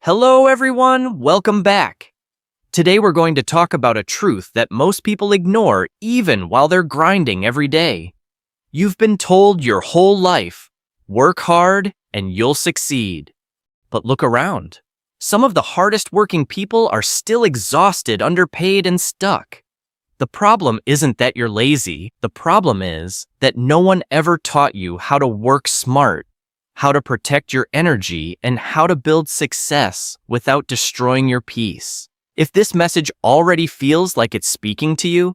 Hello, everyone. Welcome back. Today, we're going to talk about a truth that most people ignore even while they're grinding every day. You've been told your whole life, work hard and you'll succeed. But look around. Some of the hardest working people are still exhausted, underpaid, and stuck. The problem isn't that you're lazy. The problem is that no one ever taught you how to work smart, how to protect your energy, and how to build success without destroying your peace. If this message already feels like it's speaking to you,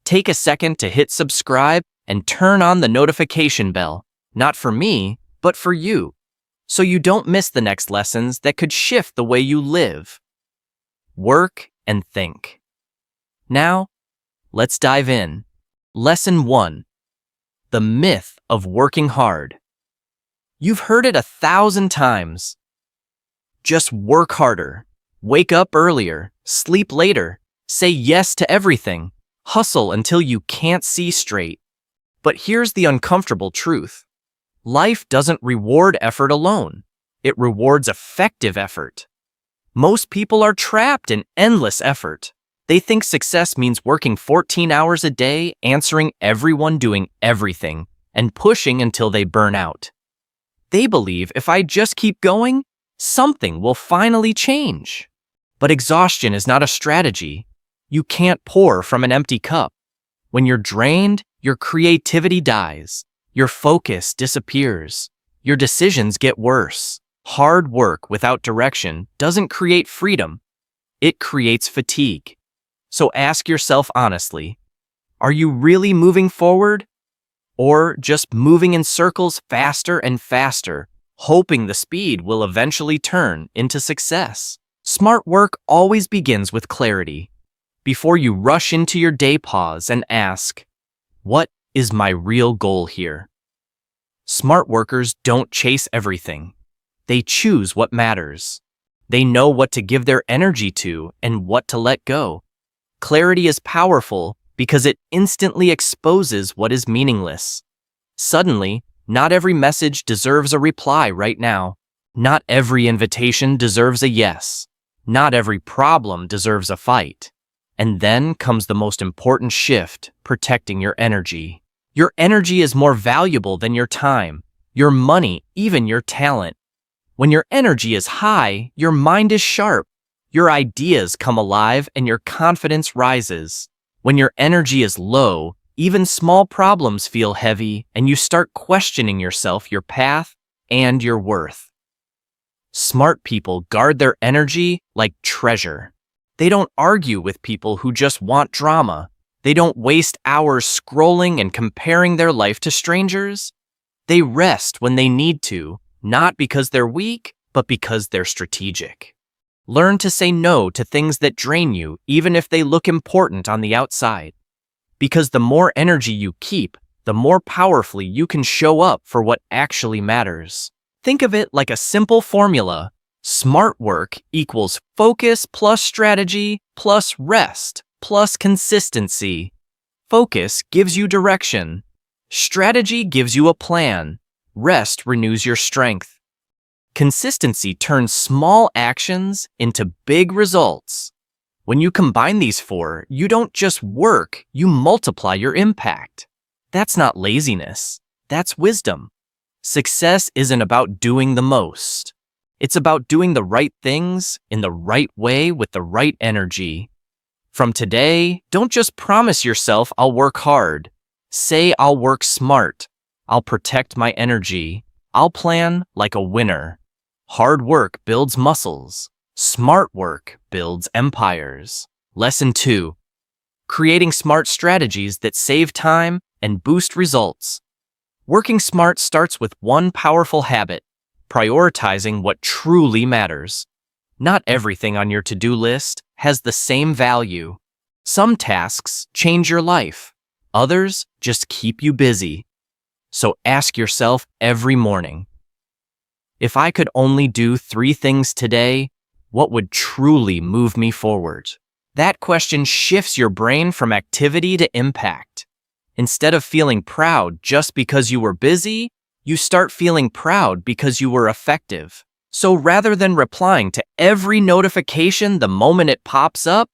take a second to hit subscribe and turn on the notification bell, not for me, but for you, so you don't miss the next lessons that could shift the way you live, work, and think. Now, let's dive in. Lesson 1. The myth of working hard. You've heard it 1,000 times. Just work harder, wake up earlier, sleep later, say yes to everything, hustle until you can't see straight. But here's the uncomfortable truth. Life doesn't reward effort alone. It rewards effective effort. Most people are trapped in endless effort. They think success means working 14 hours a day, answering everyone, doing everything, and pushing until they burn out. They believe if I just keep going, something will finally change. But exhaustion is not a strategy. You can't pour from an empty cup. When you're drained, your creativity dies. Your focus disappears. Your decisions get worse. Hard work without direction doesn't create freedom. It creates fatigue. So ask yourself honestly, are you really moving forward? Or just moving in circles faster and faster, hoping the speed will eventually turn into success? Smart work always begins with clarity. Before you rush into your day, pause and ask, what is my real goal here? Smart workers don't chase everything. They choose what matters. They know what to give their energy to and what to let go. Clarity is powerful because it instantly exposes what is meaningless. Suddenly, not every message deserves a reply right now. Not every invitation deserves a yes. Not every problem deserves a fight. And then comes the most important shift, protecting your energy. Your energy is more valuable than your time, your money, even your talent. When your energy is high, your mind is sharp, your ideas come alive, and your confidence rises. When your energy is low, even small problems feel heavy, and you start questioning yourself, your path, and your worth. Smart people guard their energy like treasure. They don't argue with people who just want drama. They don't waste hours scrolling and comparing their life to strangers. They rest when they need to, not because they're weak, but because they're strategic. Learn to say no to things that drain you, even if they look important on the outside. Because the more energy you keep, the more powerfully you can show up for what actually matters. Think of it like a simple formula. Smart work equals focus plus strategy plus rest plus consistency. Focus gives you direction. Strategy gives you a plan. Rest renews your strength. Consistency turns small actions into big results. When you combine these four, you don't just work, you multiply your impact. That's not laziness. That's wisdom. Success isn't about doing the most. It's about doing the right things in the right way with the right energy. From today, don't just promise yourself I'll work hard. Say I'll work smart. I'll protect my energy. I'll plan like a winner. Hard work builds muscles. Smart work builds empires. Lesson 2. Creating smart strategies that save time and boost results. Working smart starts with one powerful habit: prioritizing what truly matters. Not everything on your to-do list has the same value. Some tasks change your life. Others just keep you busy. So ask yourself every morning, if I could only do 3 things today, what would truly move me forward? That question shifts your brain from activity to impact. Instead of feeling proud just because you were busy, you start feeling proud because you were effective. So rather than replying to every notification the moment it pops up,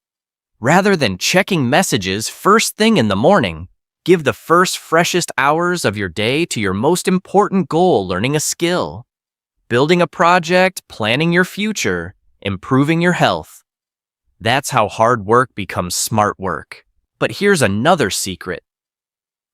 rather than checking messages first thing in the morning, give the first freshest hours of your day to your most important goal: learning a skill, building a project, planning your future, improving your health. That's how hard work becomes smart work. But here's another secret.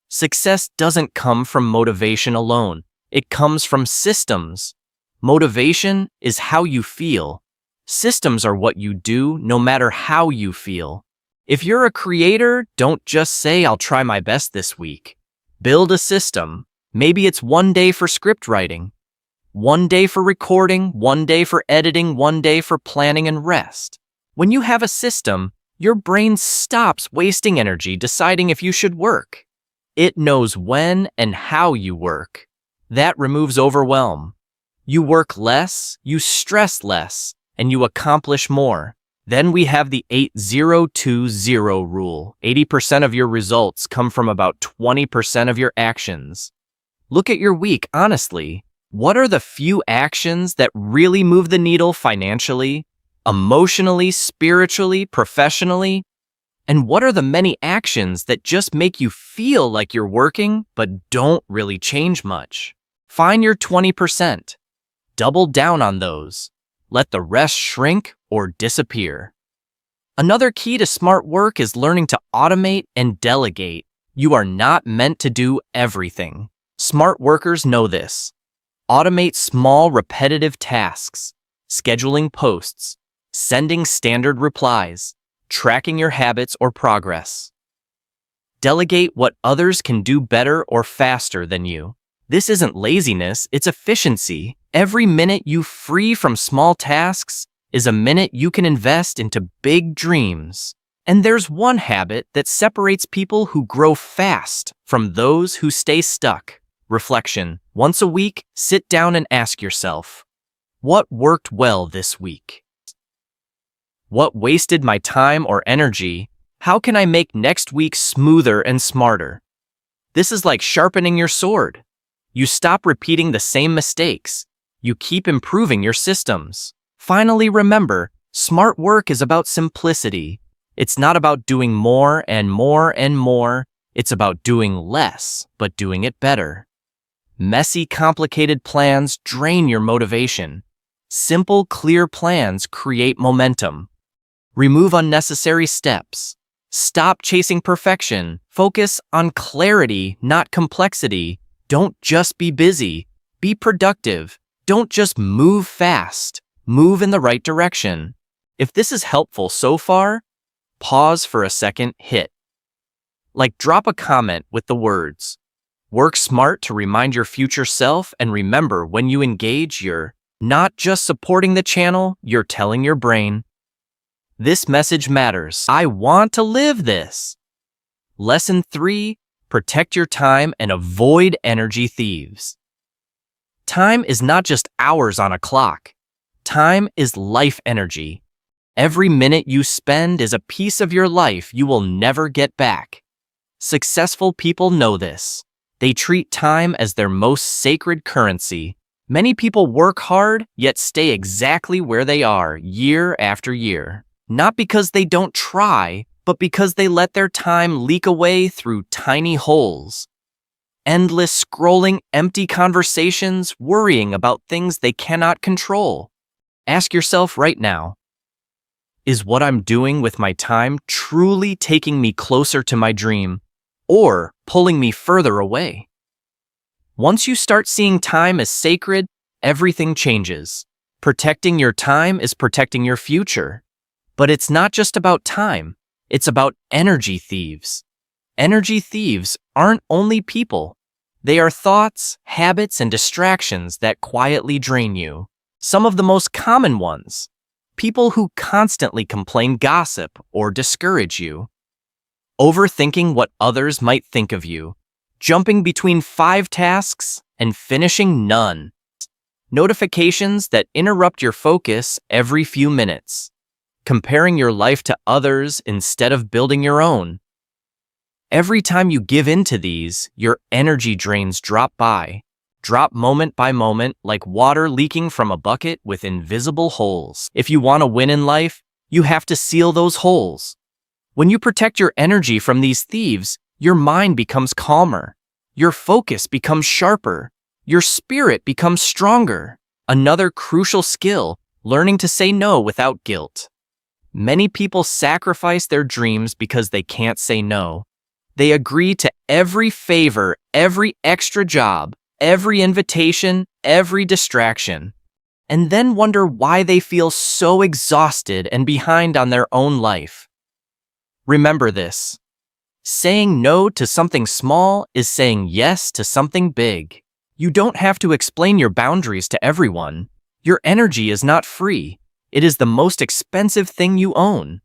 Success doesn't come from motivation alone. It comes from systems. Motivation is how you feel. Systems are what you do no matter how you feel. If you're a creator, don't just say, "I'll try my best this week." Build a system. Maybe it's one day for script writing, one day for recording, one day for editing, one day for planning and rest. When you have a system, your brain stops wasting energy deciding if you should work. It knows when and how you work. That removes overwhelm. You work less, you stress less, and you accomplish more. Then we have the 80-20 rule. 80% of your results come from about 20% of your actions. Look at your week honestly. What are the few actions that really move the needle financially, emotionally, spiritually, professionally? And what are the many actions that just make you feel like you're working but don't really change much? Find your 20%. Double down on those. Let the rest shrink or disappear. Another key to smart work is learning to automate and delegate. You are not meant to do everything. Smart workers know this. Automate small, repetitive tasks, scheduling posts, sending standard replies, tracking your habits or progress. Delegate what others can do better or faster than you. This isn't laziness, it's efficiency. Every minute you free from small tasks is a minute you can invest into big dreams. And there's one habit that separates people who grow fast from those who stay stuck. Reflection. Once a week, sit down and ask yourself, what worked well this week? What wasted my time or energy? How can I make next week smoother and smarter? This is like sharpening your sword. You stop repeating the same mistakes. You keep improving your systems. Finally, remember, smart work is about simplicity. It's not about doing more and more and more. It's about doing less, but doing it better. Messy, complicated plans drain your motivation. Simple, clear plans create momentum. Remove unnecessary steps. Stop chasing perfection. Focus on clarity, not complexity. Don't just be busy. Be productive. Don't just move fast. Move in the right direction. If this is helpful so far, pause for a second, drop a comment with the words, "Work smart," to remind your future self, and remember, when you engage, you're not just supporting the channel, you're telling your brain, "This message matters. I want to live this." Lesson 3, protect your time and avoid energy thieves. Time is not just hours on a clock. Time is life energy. Every minute you spend is a piece of your life you will never get back. Successful people know this. They treat time as their most sacred currency. Many people work hard, yet stay exactly where they are year after year. Not because they don't try, but because they let their time leak away through tiny holes. Endless scrolling, empty conversations, worrying about things they cannot control. Ask yourself right now, is what I'm doing with my time truly taking me closer to my dream, or pulling me further away? Once you start seeing time as sacred, everything changes. Protecting your time is protecting your future. But it's not just about time, it's about energy thieves. Energy thieves aren't only people. They are thoughts, habits, and distractions that quietly drain you. Some of the most common ones: people who constantly complain, gossip, or discourage you. Overthinking what others might think of you. Jumping between 5 tasks and finishing none. Notifications that interrupt your focus every few minutes. Comparing your life to others instead of building your own. Every time you give in to these, your energy drains drop by. Drop moment by moment like water leaking from a bucket with invisible holes. If you want to win in life, you have to seal those holes. When you protect your energy from these thieves, your mind becomes calmer. Your focus becomes sharper. Your spirit becomes stronger. Another crucial skill, learning to say no without guilt. Many people sacrifice their dreams because they can't say no. They agree to every favor, every extra job, every invitation, every distraction, and then wonder why they feel so exhausted and behind on their own life. Remember this. Saying no to something small is saying yes to something big. You don't have to explain your boundaries to everyone. Your energy is not free. It is the most expensive thing you own.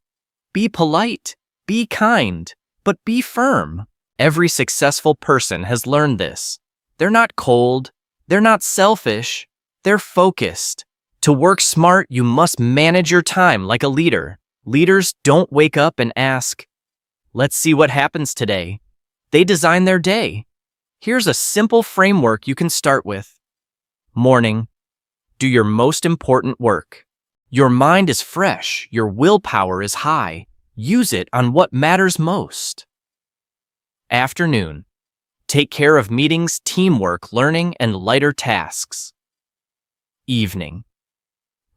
Be polite, be kind, but be firm. Every successful person has learned this. They're not cold, they're not selfish, they're focused. To work smart, you must manage your time like a leader. Leaders don't wake up and ask, "Let's see what happens today." They design their day. Here's a simple framework you can start with. Morning. Do your most important work. Your mind is fresh, your willpower is high. Use it on what matters most. Afternoon. Take care of meetings, teamwork, learning, and lighter tasks. Evening.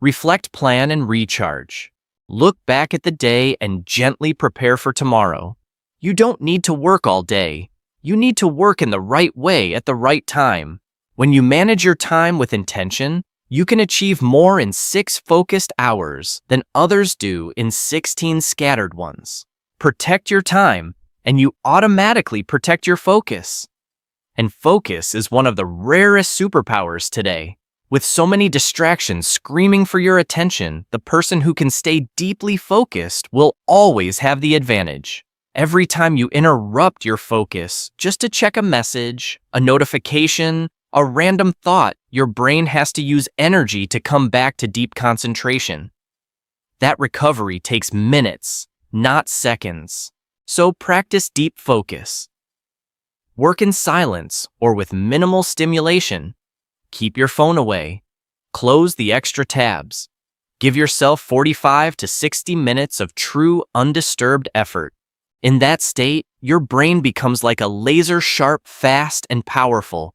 Reflect, plan, and recharge. Look back at the day and gently prepare for tomorrow. You don't need to work all day. You need to work in the right way at the right time. When you manage your time with intention, you can achieve more in 6 focused hours than others do in 16 scattered ones. Protect your time, and you automatically protect your focus. And focus is one of the rarest superpowers today. With so many distractions screaming for your attention, the person who can stay deeply focused will always have the advantage. Every time you interrupt your focus just to check a message, a notification, a random thought, your brain has to use energy to come back to deep concentration. That recovery takes minutes, not seconds. So practice deep focus. Work in silence or with minimal stimulation. Keep your phone away. Close the extra tabs. Give yourself 45 to 60 minutes of true, undisturbed effort. In that state, your brain becomes like a laser sharp, fast, and powerful.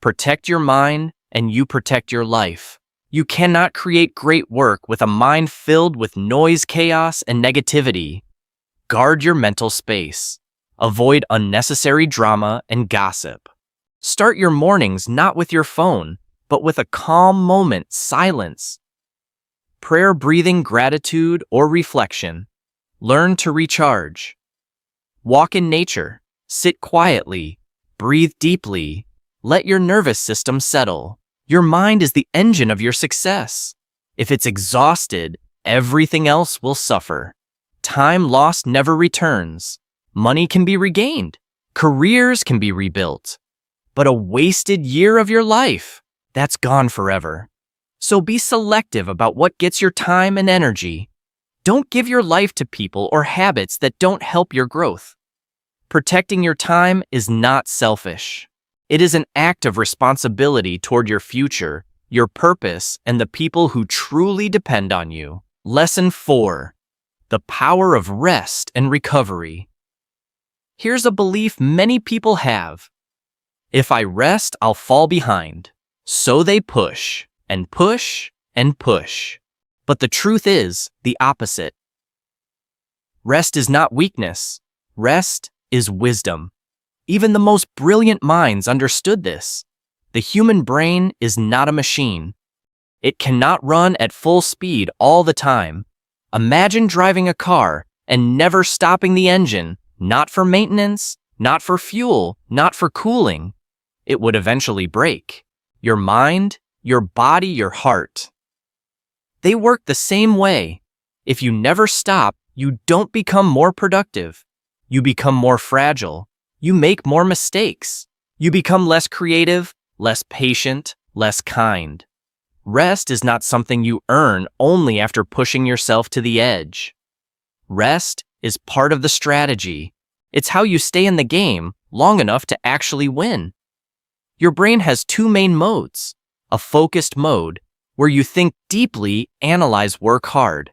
Protect your mind, and you protect your life. You cannot create great work with a mind filled with noise, chaos, and negativity. Guard your mental space. Avoid unnecessary drama and gossip. Start your mornings not with your phone, but with a calm moment, silence. Prayer, breathing, gratitude, or reflection. Learn to recharge. Walk in nature. Sit quietly. Breathe deeply. Let your nervous system settle. Your mind is the engine of your success. If it's exhausted, everything else will suffer. Time lost never returns. Money can be regained. Careers can be rebuilt. But a wasted year of your life, that's gone forever. So be selective about what gets your time and energy. Don't give your life to people or habits that don't help your growth. Protecting your time is not selfish. It is an act of responsibility toward your future, your purpose, and the people who truly depend on you. Lesson 4. The power of rest and recovery. Here's a belief many people have. If I rest, I'll fall behind. So they push, and push, and push. But the truth is the opposite. Rest is not weakness. Rest is wisdom. Even the most brilliant minds understood this. The human brain is not a machine. It cannot run at full speed all the time. Imagine driving a car and never stopping the engine, not for maintenance, not for fuel, not for cooling. It would eventually break. Your mind, your body, your heart. They work the same way. If you never stop, you don't become more productive. You become more fragile. You make more mistakes. You become less creative, less patient, less kind. Rest is not something you earn only after pushing yourself to the edge. Rest is part of the strategy. It's how you stay in the game long enough to actually win. Your brain has two main modes: a focused mode, where you think deeply, analyze, work hard;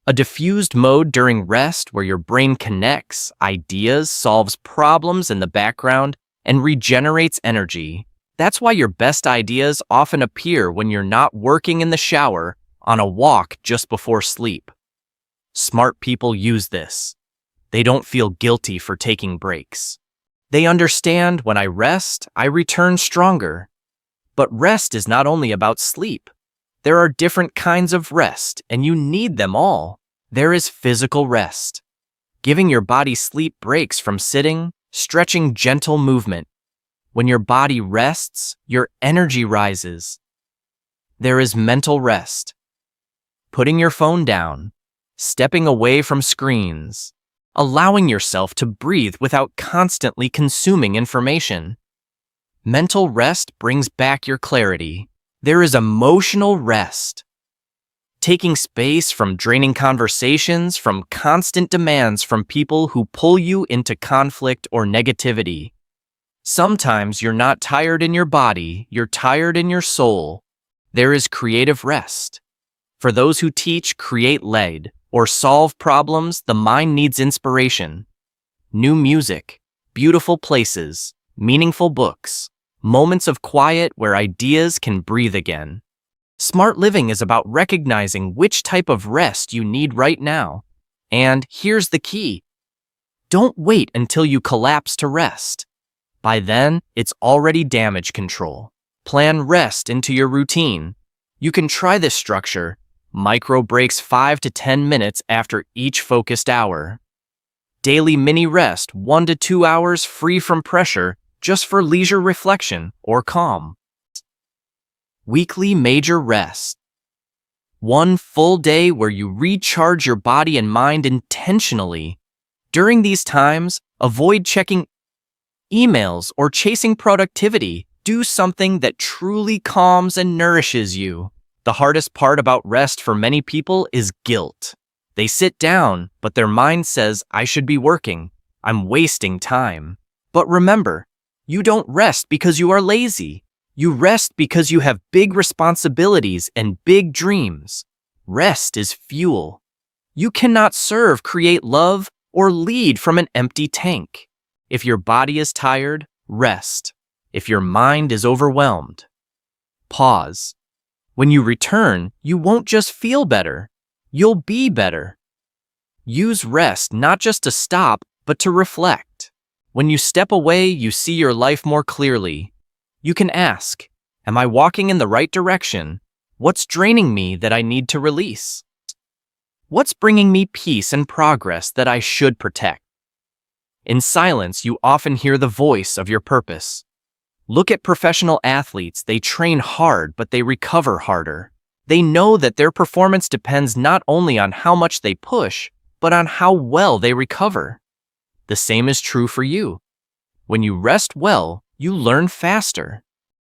a diffused mode during rest, where your brain connects ideas, solves problems in the background, and regenerates energy. That's why your best ideas often appear when you're not working in the shower, on a walk just before sleep. Smart people use this. They don't feel guilty for taking breaks. They understand when I rest, I return stronger. But rest is not only about sleep. There are different kinds of rest, and you need them all. There is physical rest, giving your body sleep breaks from sitting, stretching, gentle movement. When your body rests, your energy rises. There is mental rest, putting your phone down, stepping away from screens, allowing yourself to breathe without constantly consuming information. Mental rest brings back your clarity. There is emotional rest, taking space from draining conversations, from constant demands from people who pull you into conflict or negativity. Sometimes you're not tired in your body, you're tired in your soul. There is creative rest. For those who teach, create, lead, or solve problems, the mind needs inspiration. New music, beautiful places, meaningful books, moments of quiet where ideas can breathe again. Smart living is about recognizing which type of rest you need right now. And here's the key: don't wait until you collapse to rest. By then, it's already damage control. Plan rest into your routine. You can try this structure: micro breaks 5 to 10 minutes after each focused hour. Daily mini rest 1 to 2 hours free from pressure, just for leisure, reflection, or calm. Weekly major rest. One full day where you recharge your body and mind intentionally. During these times, avoid checking emails or chasing productivity. Do something that truly calms and nourishes you. The hardest part about rest for many people is guilt. They sit down, but their mind says, I should be working. I'm wasting time. But remember, you don't rest because you are lazy. You rest because you have big responsibilities and big dreams. Rest is fuel. You cannot serve, create, love, or lead from an empty tank. If your body is tired, rest. If your mind is overwhelmed, pause. When you return, you won't just feel better, you'll be better. Use rest not just to stop, but to reflect. When you step away, you see your life more clearly. You can ask, am I walking in the right direction? What's draining me that I need to release? What's bringing me peace and progress that I should protect? In silence, you often hear the voice of your purpose. Look at professional athletes. They train hard, but they recover harder. They know that their performance depends not only on how much they push, but on how well they recover. The same is true for you. When you rest well, you learn faster.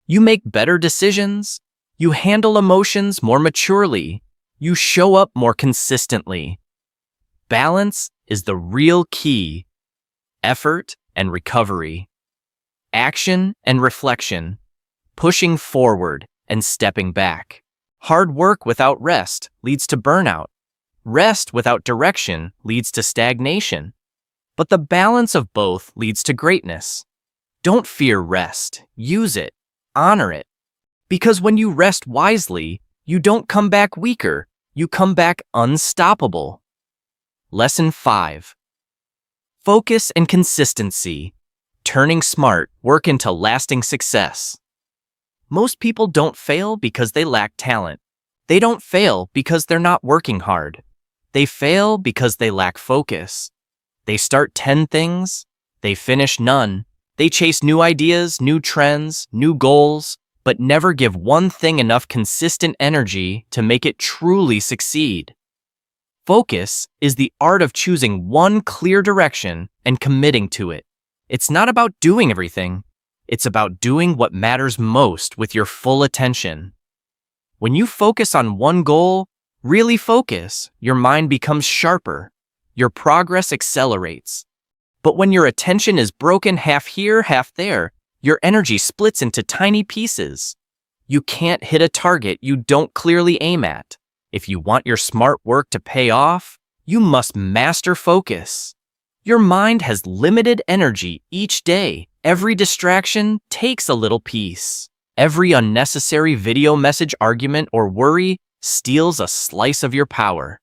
You make better decisions. You handle emotions more maturely. You show up more consistently. Balance is the real key. Effort and recovery. Action and reflection. Pushing forward and stepping back. Hard work without rest leads to burnout. Rest without direction leads to stagnation. But the balance of both leads to greatness. Don't fear rest. Use it. Honor it. Because when you rest wisely, you don't come back weaker. You come back unstoppable. Lesson 5. Focus and consistency. Turning smart work into lasting success. Most people don't fail because they lack talent. They don't fail because they're not working hard. They fail because they lack focus. They start 10 things, they finish none. They chase new ideas, new trends, new goals, but never give one thing enough consistent energy to make it truly succeed. Focus is the art of choosing one clear direction and committing to it. It's not about doing everything. It's about doing what matters most with your full attention. When you focus on one goal, really focus, your mind becomes sharper. Your progress accelerates. But when your attention is broken half here, half there, Your energy splits into tiny pieces. You can't hit a target you don't clearly aim at. If you want your smart work to pay off, you must master focus. Your mind has limited energy each day. Every distraction takes a little piece. Every unnecessary video message, argument, or worry steals a slice of your power.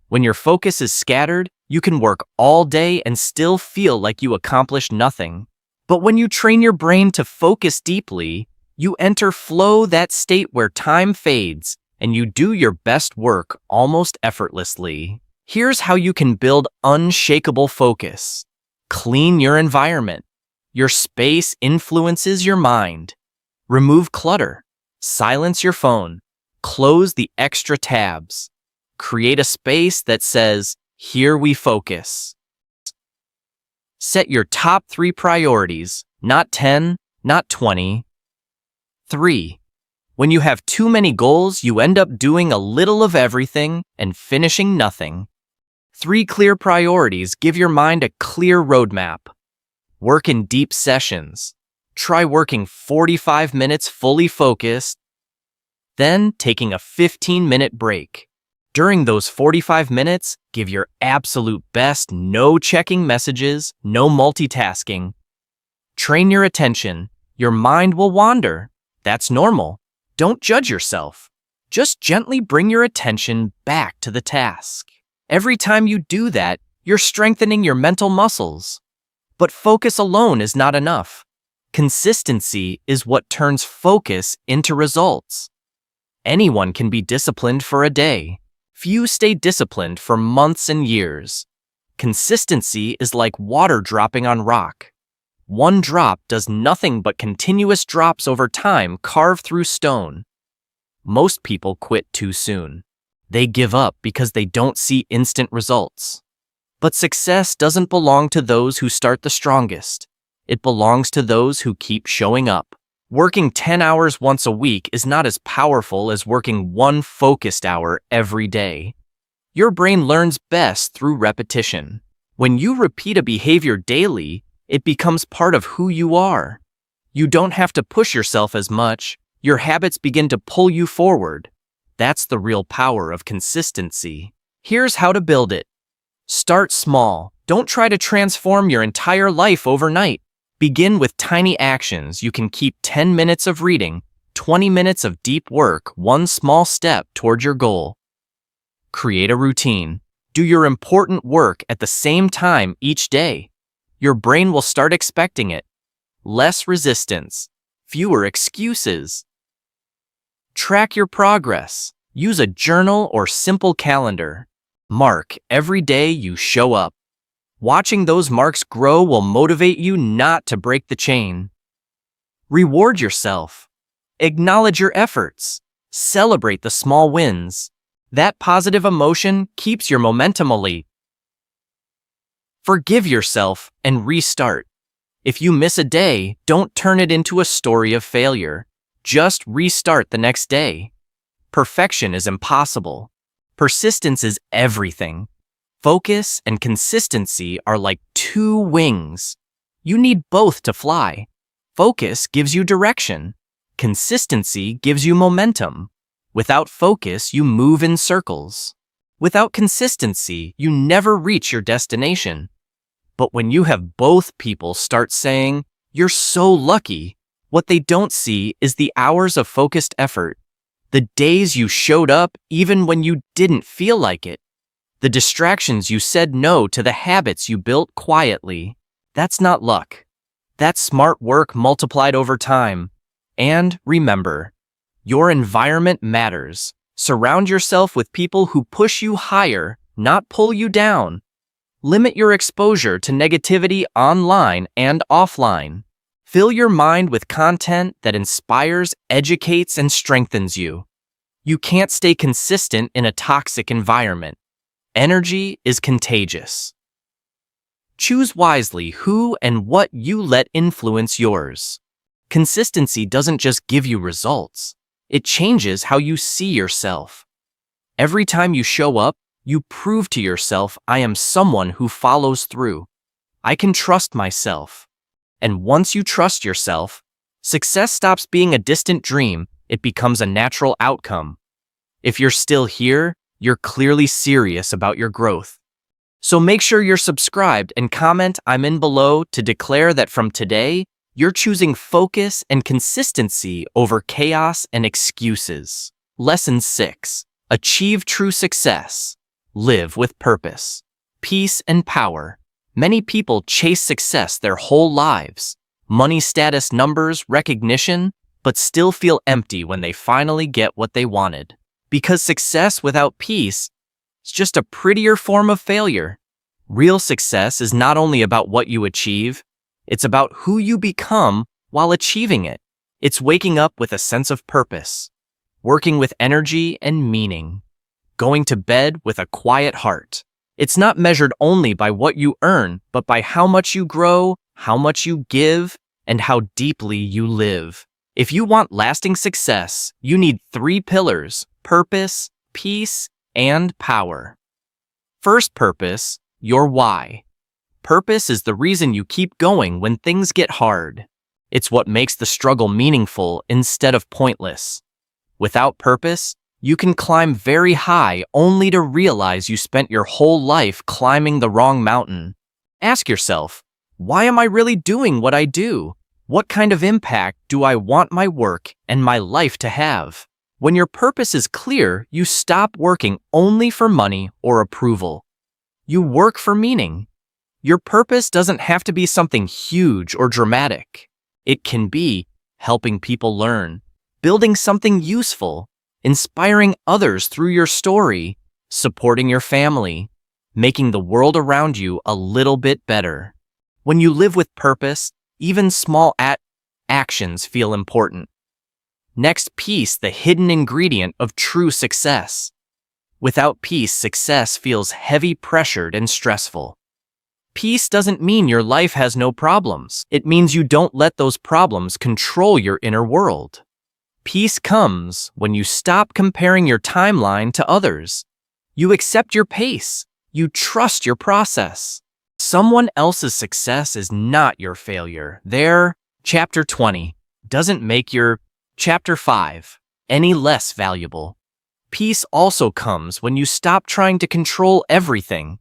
When your focus is scattered, you can work all day and still feel like you accomplished nothing. But when you train your brain to focus deeply, you enter flow, that state where time fades and you do your best work almost effortlessly. Here's how you can build unshakable focus. Clean your environment. Your space influences your mind. Remove clutter. Silence your phone. Close the extra tabs. Create a space that says, "Here we focus." Set your top 3 priorities, not 10, not 20. 3. When you have too many goals, you end up doing a little of everything and finishing nothing. 3 clear priorities give your mind a clear roadmap. Work in deep sessions. Try working 45 minutes fully focused, then taking a 15-minute break. During those 45 minutes, give your absolute best, no checking messages, no multitasking. Train your attention. Your mind will wander. That's normal. Don't judge yourself. Just gently bring your attention back to the task. Every time you do that, you're strengthening your mental muscles. But focus alone is not enough. Consistency is what turns focus into results. Anyone can be disciplined for a day. Few stay disciplined for months and years. Consistency is like water dropping on rock. One drop does nothing but continuous drops over time carve through stone. Most people quit too soon. They give up because they don't see instant results. But success doesn't belong to those who start the strongest. It belongs to those who keep showing up. Working 10 hours once a week is not as powerful as working 1 focused hour every day. Your brain learns best through repetition. When you repeat a behavior daily, it becomes part of who you are. You don't have to push yourself as much. Your habits begin to pull you forward. That's the real power of consistency. Here's how to build it. Start small. Don't try to transform your entire life overnight. Begin with tiny actions. You can keep 10 minutes of reading, 20 minutes of deep work, 1 small step toward your goal. Create a routine. Do your important work at the same time each day. Your brain will start expecting it. Less resistance, fewer excuses. Track your progress. Use a journal or simple calendar. Mark every day you show up. Watching those marks grow will motivate you not to break the chain. Reward yourself. Acknowledge your efforts. Celebrate the small wins. That positive emotion keeps your momentum elite. Forgive yourself and restart. If you miss a day, don't turn it into a story of failure. Just restart the next day. Perfection is impossible. Persistence is everything. Focus and consistency are like 2 wings. You need both to fly. Focus gives you direction. Consistency gives you momentum. Without focus, you move in circles. Without consistency, you never reach your destination. But when you have both, people start saying, "You're so lucky." What they don't see is the hours of focused effort. The days you showed up even when you didn't feel like it. The distractions you said no to, the habits you built quietly. That's not luck. That's smart work multiplied over time. And remember, your environment matters. Surround yourself with people who push you higher, not pull you down. Limit your exposure to negativity online and offline. Fill your mind with content that inspires, educates, and strengthens you. You can't stay consistent in a toxic environment. Energy is contagious. Choose wisely who and what you let influence yours. Consistency doesn't just give you results. It changes how you see yourself. Every time you show up, you prove to yourself, "I am someone who follows through. I can trust myself." And once you trust yourself, success stops being a distant dream, it becomes a natural outcome. If you're still here, you're clearly serious about your growth. So make sure you're subscribed and comment "I'm in" below to declare that from today, you're choosing focus and consistency over chaos and excuses. Lesson 6. Achieve true success. Live with purpose. Peace and power. Many people chase success their whole lives. Money, status, numbers, recognition, but still feel empty when they finally get what they wanted. Because success without peace is just a prettier form of failure. Real success is not only about what you achieve, it's about who you become while achieving it. It's waking up with a sense of purpose, working with energy and meaning, going to bed with a quiet heart. It's not measured only by what you earn, but by how much you grow, how much you give, and how deeply you live. If you want lasting success, you need 3 pillars: purpose, peace, and power. First purpose, your why. Purpose is the reason you keep going when things get hard. It's what makes the struggle meaningful instead of pointless. Without purpose, you can climb very high only to realize you spent your whole life climbing the wrong mountain. Ask yourself, why am I really doing what I do? What kind of impact do I want my work and my life to have? When your purpose is clear, you stop working only for money or approval. You work for meaning. Your purpose doesn't have to be something huge or dramatic. It can be helping people learn, building something useful, inspiring others through your story, supporting your family, making the world around you a little bit better. When you live with purpose, even small actions feel important. Next, peace, the hidden ingredient of true success. Without peace, success feels heavy, pressured, and stressful. Peace doesn't mean your life has no problems. It means you don't let those problems control your inner world. Peace comes when you stop comparing your timeline to others. You accept your pace. You trust your process. Someone else's success is not your failure. Their Chapter 20 doesn't make your Chapter 5 any less valuable. Peace also comes when you stop trying to control everything.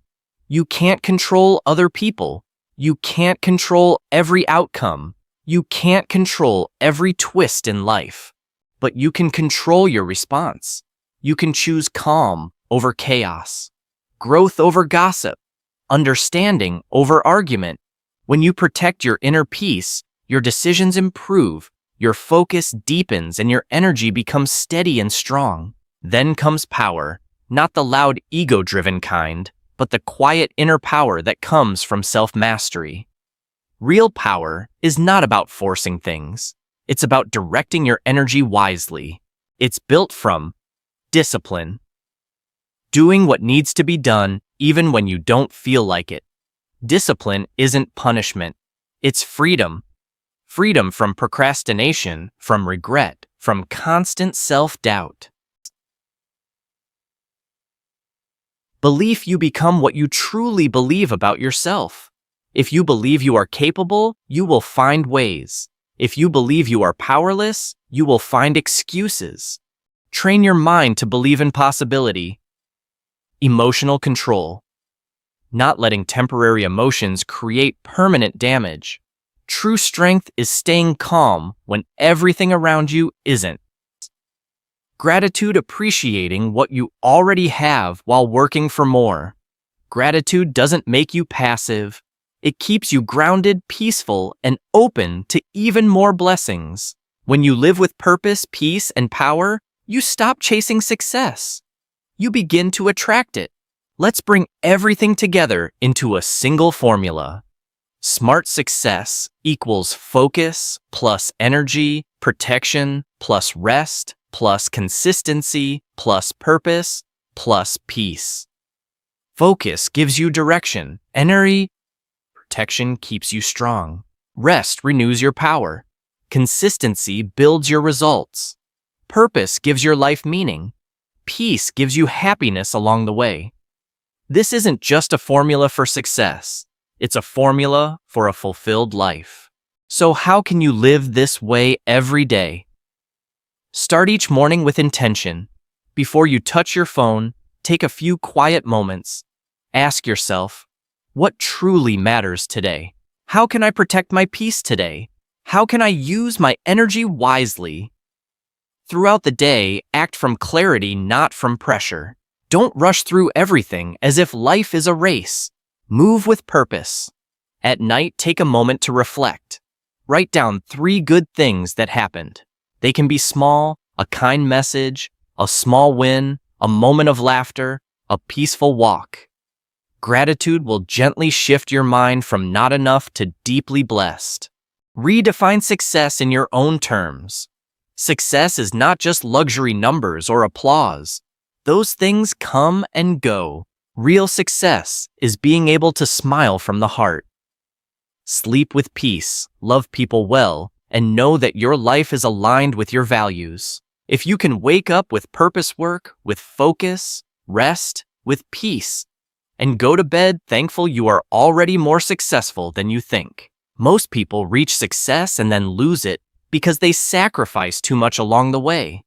You can't control other people. You can't control every outcome. You can't control every twist in life. But you can control your response. You can choose calm over chaos, growth over gossip, understanding over argument. When you protect your inner peace, your decisions improve, your focus deepens, and your energy becomes steady and strong. Then comes power, not the loud ego-driven kind, but the quiet inner power that comes from self-mastery. Real power is not about forcing things. It's about directing your energy wisely. It's built from discipline, doing what needs to be done even when you don't feel like it. Discipline isn't punishment. It's freedom. Freedom from procrastination, from regret, from constant self-doubt. Belief: you become what you truly believe about yourself. If you believe you are capable, you will find ways. If you believe you are powerless, you will find excuses. Train your mind to believe in possibility. Emotional control. Not letting temporary emotions create permanent damage. True strength is staying calm when everything around you isn't. Gratitude: appreciating what you already have while working for more. Gratitude doesn't make you passive. It keeps you grounded, peaceful, and open to even more blessings. When you live with purpose, peace, and power, you stop chasing success. You begin to attract it. Let's bring everything together into a single formula. Smart success equals focus plus energy, protection plus rest, plus consistency, plus purpose, plus peace. Focus gives you direction. Energy, protection keeps you strong. Rest renews your power. Consistency builds your results. Purpose gives your life meaning. Peace gives you happiness along the way. This isn't just a formula for success. It's a formula for a fulfilled life. So how can you live this way every day? Start each morning with intention. Before you touch your phone, take a few quiet moments. Ask yourself, what truly matters today? How can I protect my peace today? How can I use my energy wisely? Throughout the day, act from clarity, not from pressure. Don't rush through everything as if life is a race. Move with purpose. At night, take a moment to reflect. Write down 3 good things that happened. They can be small, a kind message, a small win, a moment of laughter, a peaceful walk. Gratitude will gently shift your mind from not enough to deeply blessed. Redefine success in your own terms. Success is not just luxury numbers or applause. Those things come and go. Real success is being able to smile from the heart. Sleep with peace, love people well, and know that your life is aligned with your values. If you can wake up with purpose, work with focus, rest with peace, and go to bed thankful, you are already more successful than you think. Most people reach success and then lose it because they sacrifice too much along the way.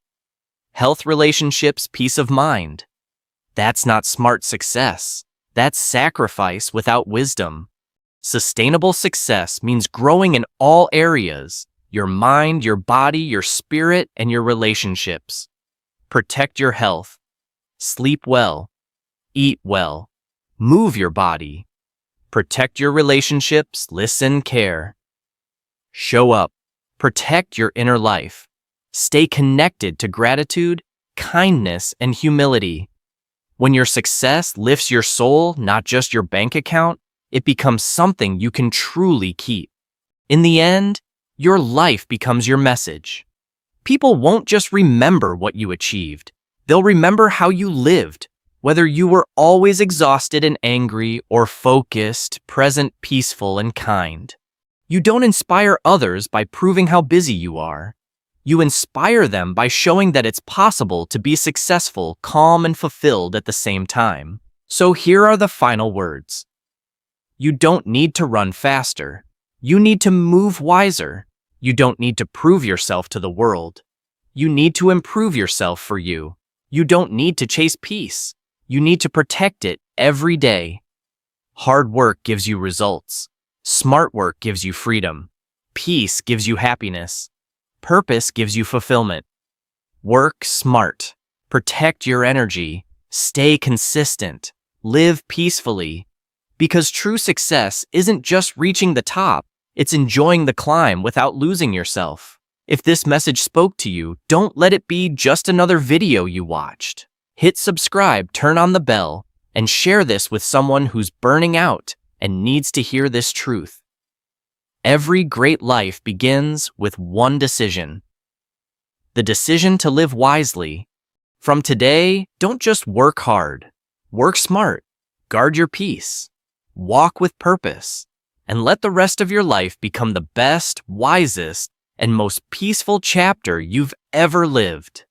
Health, relationships, peace of mind. That's not smart success. That's sacrifice without wisdom. Sustainable success means growing in all areas: your mind, your body, your spirit, and your relationships. Protect your health. Sleep well. Eat well. Move your body. Protect your relationships. Listen, care. Show up. Protect your inner life. Stay connected to gratitude, kindness, and humility. When your success lifts your soul, not just your bank account, it becomes something you can truly keep. In the end, your life becomes your message. People won't just remember what you achieved. They'll remember how you lived, whether you were always exhausted and angry or focused, present, peaceful, and kind. You don't inspire others by proving how busy you are. You inspire them by showing that it's possible to be successful, calm, and fulfilled at the same time. So here are the final words. You don't need to run faster. You need to move wiser. You don't need to prove yourself to the world. You need to improve yourself for you. You don't need to chase peace. You need to protect it every day. Hard work gives you results. Smart work gives you freedom. Peace gives you happiness. Purpose gives you fulfillment. Work smart. Protect your energy. Stay consistent. Live peacefully. Because true success isn't just reaching the top, it's enjoying the climb without losing yourself. If this message spoke to you, don't let it be just another video you watched. Hit subscribe, turn on the bell, and share this with someone who's burning out and needs to hear this truth. Every great life begins with one decision. The decision to live wisely. From today, don't just work hard. Work smart. Guard your peace. Walk with purpose. And let the rest of your life become the best, wisest, and most peaceful chapter you've ever lived.